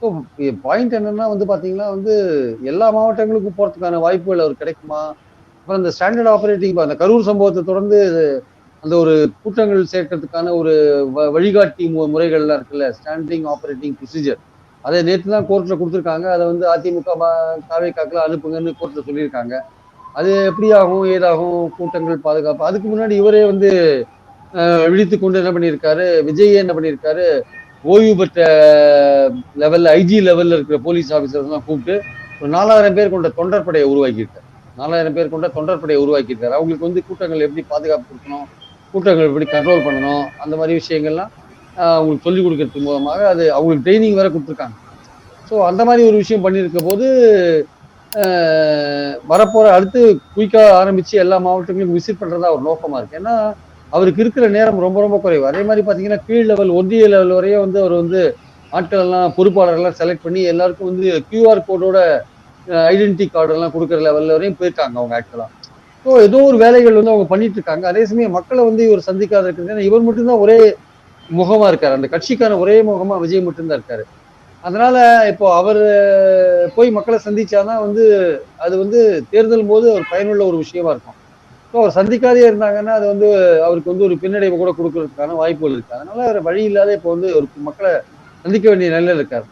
So point என்னன்னா வந்து பார்த்தீங்கன்னா வந்து, எல்லா மாவட்டங்களுக்கும் போறதுக்கான வாய்ப்புகள் அவருக்கு கிடைக்குமா? அப்புறம் இந்த ஸ்டாண்டர்ட் ஆப்பரேட்டிங் அந்த கரூர் சம்பவத்த தொடர்ந்து அந்த ஒரு கூட்டங்கள் சேர்க்கறதுக்கான ஒரு வழிகாட்டி முறைகள்லாம் இருக்குல்ல. Standing operating procedure. அத நேத்து தான் கோர்ட்ல குடுத்துருக்காங்க. அத வந்து அதிமுக, தாவேக்காக்குலாம் அனுப்புங்கன்னு கோர்ட்ல சொல்லியிருக்காங்க. அது எப்படி ஆகும்? ஏதாகும்? கூட்டங்கள் பாதுகாப்பு. அதுக்கு முன்னாடி இவரே வந்து விழித்துக் கொண்டு என்ன பண்ணியிருக்காரு, விஜயே என்ன பண்ணியிருக்காரு, ஓய்வு பெற்ற லெவல்ல ஐஜி லெவல்ல இருக்கிற போலீஸ் ஆபீசர்ஸ்லாம் கூப்பிட்டு ஒரு 4000 பேர் கொண்ட தொண்டர் படையை உருவாக்கியிருக்காரு. 4000 பேர் கொண்ட தொண்டர் படையை உருவாக்கியிருக்காரு. அவங்களுக்கு வந்து கூட்டங்கள் எப்படி பாதுகாப்பு குடுக்கணும், கூட்டங்கள் எப்படி கண்ட்ரோல் பண்ணணும், அந்த மாரி விஷயங்கள்லாம் அவங்களுக்கு சொல்லிக் குடுக்கறது மூலமாக அது அவங்களுக்கு ட்ரெய்னிங் வேற குடுத்துருக்காங்க. ஸோ அந்த மாரி ஒரு விஷயம் பண்ணியிருக்க போது, அ வரப்போற அடுத்து குயிக்கா ஆரம்பிச்சு எல்லா மாவட்டங்களையும் விசிட் பண்றதா ஒரு நோக்கமா இருக்கு. ஏன்னா, அவருக்கு இருக்கிற நேரம் ரொம்ப ரொம்ப குறைவு. அதே மாரி பார்த்தீங்கன்னா, கீழ் லெவல் ஒன்றிய லெவல் வரையும் வந்து அவர் வந்து ஆட்கள் எல்லாம் பொறுப்பாளர்கள்லாம் செலக்ட் பண்ணி எல்லாருக்கும் வந்து கியூஆர் கோடோட ஐடென்டிட்டி கார்டு எல்லாம் குடுக்குற லெவல் வரையும் போயிருக்காங்க அவங்க ஆக்சுவலா. ஸோ ஏதோ ஒரு வேலைகள் வந்து அவங்க பண்ணிட்டு இருக்காங்க. அதே சமயம் மக்கள வந்து இவர் சந்திக்காத இருக்கிறது ஏன்னா இவர் மட்டும் தான் ஒரே முகமா இருக்காரு. அந்த கட்சிக்கான ஒரே முகமா விஜய் மட்டும் தான் இருக்காரு. அதனால இப்போ அவரு போய் மக்கள சந்திச்சாதான் வந்து அது வந்து தேர்தல் போது ஒரு பயனுள்ள ஒரு விஷயமா இருக்கும். ஸோ அவர் சந்திக்காதே இருந்தாங்கன்னா அது வந்து அவருக்கு வந்து ஒரு பின்னடைவு கூட குடுக்கறதுக்கான வாய்ப்புகள் இருக்கு. அதனால வேற வழி இல்லாத இப்போ வந்து ஒரு மக்கள சந்திக்க வேண்டிய நிலையில இருக்காரு.